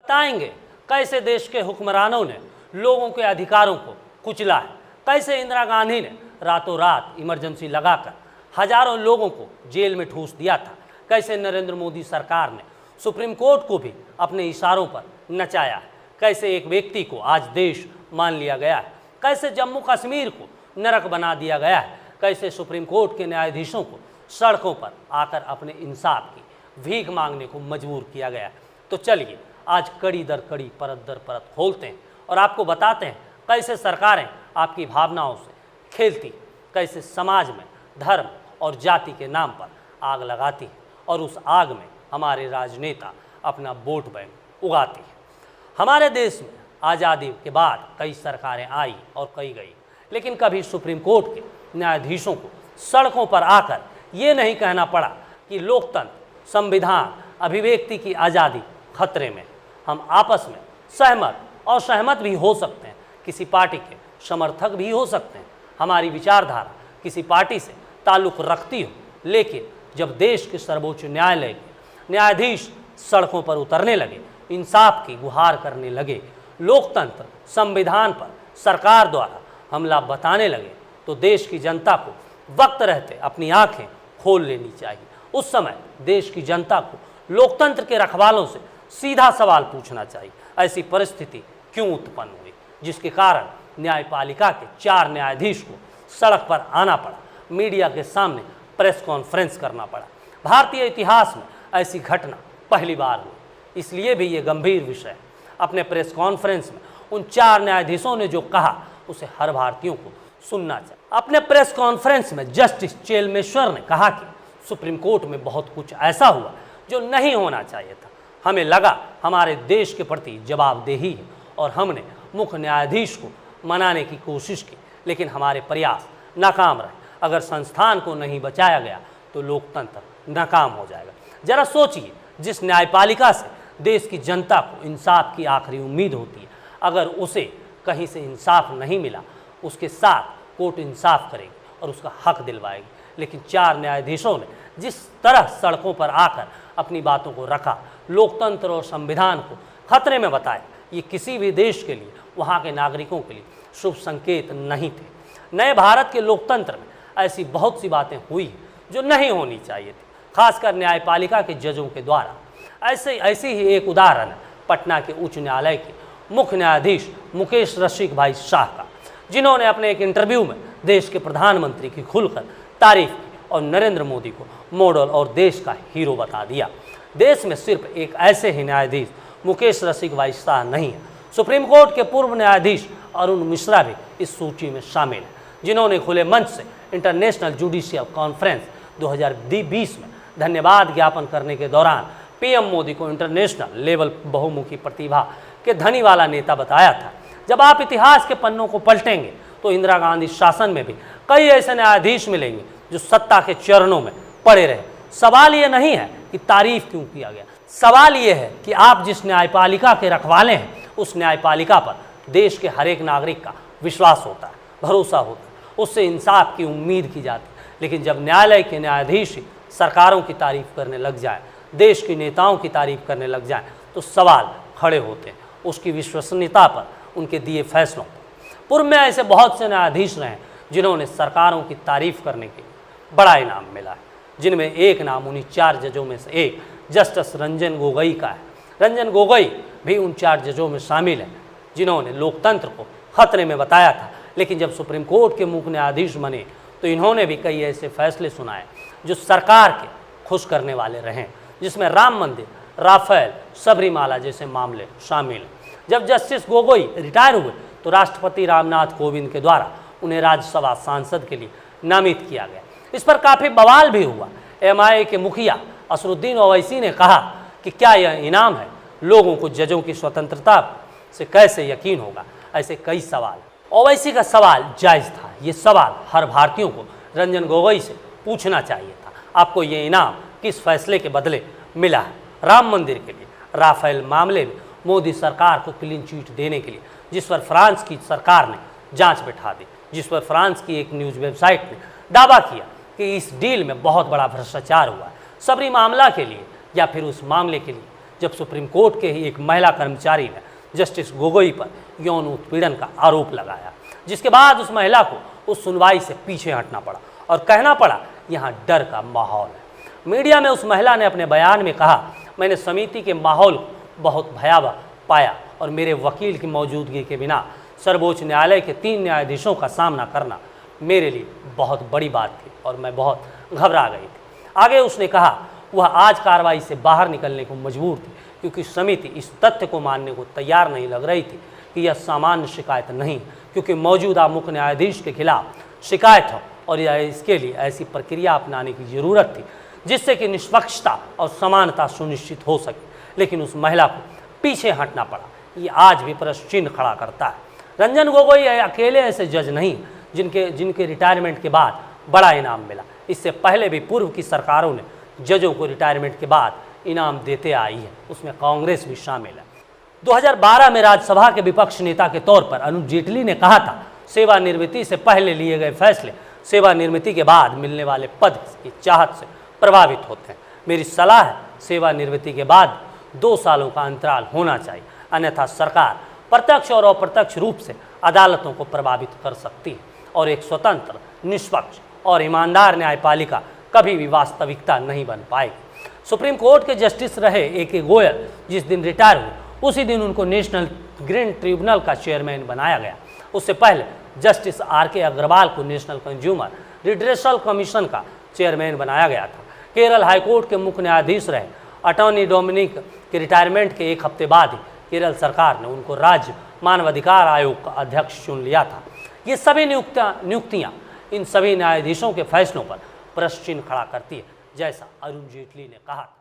बताएंगे कैसे देश के हुक्मरानों ने लोगों के अधिकारों को कुचला है, कैसे इंदिरा गांधी ने रातों रात इमरजेंसी लगाकर हजारों लोगों को जेल में ठूस दिया था, कैसे नरेंद्र मोदी सरकार ने सुप्रीम कोर्ट को भी अपने इशारों पर नचाया है, कैसे एक व्यक्ति को आज देश मान लिया गया है, कैसे जम्मू कश्मीर को नरक बना दिया गया है, कैसे सुप्रीम कोर्ट के न्यायाधीशों को सड़कों पर आकर अपने इंसाफ की भीख मांगने को मजबूर किया गया है। तो चलिए आज कड़ी दर कड़ी, परत दर परत खोलते हैं और आपको बताते हैं कैसे सरकारें आपकी भावनाओं से खेलती, कैसे समाज में धर्म और जाति के नाम पर आग लगाती है और उस आग में हमारे राजनेता अपना वोट बैंक उगाते हैं। हमारे देश में आज़ादी के बाद कई सरकारें आई और कई गई, लेकिन कभी सुप्रीम कोर्ट के न्यायाधीशों को सड़कों पर आकर ये नहीं कहना पड़ा कि लोकतंत्र, संविधान, अभिव्यक्ति की आज़ादी खतरे में। हम आपस में सहमत और सहमत भी हो सकते हैं, किसी पार्टी के समर्थक भी हो सकते हैं, हमारी विचारधारा किसी पार्टी से ताल्लुक़ रखती हो, लेकिन जब देश के सर्वोच्च न्यायालय के न्यायाधीश सड़कों पर उतरने लगे, इंसाफ की गुहार करने लगे, लोकतंत्र, संविधान पर सरकार द्वारा हमला बताने लगे, तो देश की जनता को वक्त रहते अपनी आंखें खोल लेनी चाहिए। उस समय देश की जनता को लोकतंत्र के रखवालों से सीधा सवाल पूछना चाहिए, ऐसी परिस्थिति क्यों उत्पन्न हुई जिसके कारण न्यायपालिका के 4 न्यायाधीश को सड़क पर आना पड़ा, मीडिया के सामने प्रेस कॉन्फ्रेंस करना पड़ा। भारतीय इतिहास में ऐसी घटना पहली बार हुई, इसलिए भी ये गंभीर विषय है। अपने प्रेस कॉन्फ्रेंस में उन 4 न्यायाधीशों ने जो कहा उसे हर भारतीयों को सुनना चाहिए। अपने प्रेस कॉन्फ्रेंस में जस्टिस चेलमेश्वर ने कहा कि सुप्रीम कोर्ट में बहुत कुछ ऐसा हुआ जो नहीं होना चाहिए था। हमें लगा हमारे देश के प्रति जवाबदेही है और हमने मुख्य न्यायाधीश को मनाने की कोशिश की, लेकिन हमारे प्रयास नाकाम रहे। अगर संस्थान को नहीं बचाया गया तो लोकतंत्र नाकाम हो जाएगा। जरा सोचिए, जिस न्यायपालिका से देश की जनता को इंसाफ की आखिरी उम्मीद होती है, अगर उसे कहीं से इंसाफ नहीं मिला, उसके साथ कोर्ट इंसाफ करेगी और उसका हक दिलवाएगी। लेकिन 4 न्यायाधीशों ने जिस तरह सड़कों पर आकर अपनी बातों को रखा, लोकतंत्र और संविधान को खतरे में बताया, ये किसी भी देश के लिए, वहाँ के नागरिकों के लिए शुभ संकेत नहीं थे। नए भारत के लोकतंत्र में ऐसी बहुत सी बातें हुई हैं जो नहीं होनी चाहिए थी, खासकर न्यायपालिका के जजों के द्वारा। ऐसी ही एक उदाहरण है पटना के उच्च न्यायालय के मुख्य न्यायाधीश मुकेश रसिक भाई शाह का, जिन्होंने अपने एक इंटरव्यू में देश के प्रधानमंत्री की खुलकर तारीफ की और नरेंद्र मोदी को मॉडल और देश का हीरो बता दिया। देश में सिर्फ एक ऐसे ही न्यायाधीश मुकेश रसिक भाई शाह नहीं है, सुप्रीम कोर्ट के पूर्व न्यायाधीश अरुण मिश्रा भी इस सूची में शामिल है, जिन्होंने खुले मंच से इंटरनेशनल जुडिशियल कॉन्फ्रेंस 2020 में धन्यवाद ज्ञापन करने के दौरान पीएम मोदी को इंटरनेशनल लेवल बहुमुखी प्रतिभा के धनी वाला नेता बताया था। जब आप इतिहास के पन्नों को पलटेंगे तो इंदिरा गांधी शासन में भी कई ऐसे न्यायाधीश मिलेंगे जो सत्ता के चरणों में पड़े रहे। सवाल ये नहीं है कि तारीफ क्यों किया गया, सवाल ये है कि आप जिस न्यायपालिका के रखवाले हैं, उस न्यायपालिका पर देश के हर एक नागरिक का विश्वास होता है, भरोसा होता है, उससे इंसाफ की उम्मीद की जाती है। लेकिन जब न्यायालय के न्यायाधीश ही सरकारों की तारीफ करने लग जाए, देश के नेताओं की तारीफ करने लग जाए, तो सवाल खड़े होते हैं उसकी विश्वसनीयता पर, उनके दिए फैसलों पर। पूर्व में ऐसे बहुत से न्यायाधीश रहे जिन्होंने सरकारों की तारीफ करने के लिए बड़ा इनाम मिला है, जिनमें एक नाम उन्हीं 4 जजों में से एक जस्टिस रंजन गोगोई का है। रंजन गोगोई भी उन 4 जजों में शामिल हैं जिन्होंने लोकतंत्र को खतरे में बताया था। लेकिन जब सुप्रीम कोर्ट के मुख्य न्यायाधीश बने तो इन्होंने भी कई ऐसे फैसले सुनाए जो सरकार के खुश करने वाले रहे, जिसमें राम मंदिर, राफेल, सबरीमाला जैसे मामले शामिल हैं। जब जस्टिस गोगोई रिटायर हुए तो राष्ट्रपति रामनाथ कोविंद के द्वारा उन्हें राज्यसभा सांसद के लिए नामित किया गया। इस पर काफ़ी बवाल भी हुआ। एमआईए के मुखिया असरुद्दीन ओवैसी ने कहा कि क्या यह इनाम है, लोगों को जजों की स्वतंत्रता से कैसे यकीन होगा। ऐसे कई सवाल। ओवैसी का सवाल जायज़ था। ये सवाल हर भारतीयों को रंजन गोगोई से पूछना चाहिए था, आपको ये इनाम किस फैसले के बदले मिला है। राम मंदिर के लिए, राफेल मामले में मोदी सरकार को क्लीन चिट देने के लिए, जिस पर फ्रांस की सरकार ने जांच बैठा दी, जिस पर फ्रांस की एक न्यूज़ वेबसाइट ने दावा किया कि इस डील में बहुत बड़ा भ्रष्टाचार हुआ है। सबरी मामला के लिए या फिर उस मामले के लिए जब सुप्रीम कोर्ट के ही एक महिला कर्मचारी ने जस्टिस गोगोई पर यौन उत्पीड़न का आरोप लगाया, जिसके बाद उस महिला को उस सुनवाई से पीछे हटना पड़ा और कहना पड़ा यहाँ डर का माहौल है। मीडिया में उस महिला ने अपने बयान में कहा, मैंने समिति के माहौल को बहुत भयावह पाया और मेरे वकील की मौजूदगी के बिना सर्वोच्च न्यायालय के 3 न्यायाधीशों का सामना करना मेरे लिए बहुत बड़ी बात थी और मैं बहुत घबरा गई थी। आगे उसने कहा वह आज कार्रवाई से बाहर निकलने को मजबूर थी क्योंकि समिति इस तथ्य को मानने को तैयार नहीं लग रही थी कि यह सामान्य शिकायत नहीं, क्योंकि मौजूदा मुख्य न्यायाधीश के खिलाफ शिकायत हो और इसके लिए ऐसी प्रक्रिया अपनाने की ज़रूरत थी जिससे कि निष्पक्षता और समानता सुनिश्चित हो सके। लेकिन उस महिला को पीछे हटना पड़ा। ये आज भी प्रश्न चिन्ह खड़ा करता है। रंजन गोगोई अकेले ऐसे जज नहीं जिनके रिटायरमेंट के बाद बड़ा इनाम मिला। इससे पहले भी पूर्व की सरकारों ने जजों को रिटायरमेंट के बाद इनाम देते आई है, उसमें कांग्रेस भी शामिल है। 2012 में राज्यसभा के विपक्ष नेता के तौर पर अरुण जेटली ने कहा था, सेवानिवृत्ति से पहले लिए गए फैसले सेवानिवृत्ति के बाद मिलने वाले पद की चाहत से प्रभावित होते हैं। मेरी सलाह है सेवानिवृत्ति के बाद 2 सालों का अंतराल होना चाहिए, अन्यथा सरकार प्रत्यक्ष और अप्रत्यक्ष रूप से अदालतों को प्रभावित कर सकती है और एक स्वतंत्र, निष्पक्ष और ईमानदार न्यायपालिका कभी भी वास्तविकता नहीं बन पाएगी। सुप्रीम कोर्ट के जस्टिस रहे ए.के. गोयल जिस दिन रिटायर हुए उसी दिन उनको नेशनल ग्रीन ट्रिब्यूनल का चेयरमैन बनाया गया। उससे पहले जस्टिस आर.के. अग्रवाल को नेशनल कंज्यूमर रिड्रेसल कमीशन का चेयरमैन बनाया गया था। केरल हाईकोर्ट के मुख्य न्यायाधीश रहे अटॉर्नी डोमिनिक के रिटायरमेंट के 1 हफ्ते बाद ही केरल सरकार ने उनको राज्य मानवाधिकार आयोग का अध्यक्ष चुन लिया था। ये सभी नियुक्तियां इन सभी न्यायाधीशों के फैसलों पर प्रश्न चिन्ह खड़ा करती है, जैसा अरुण जेटली ने कहा था।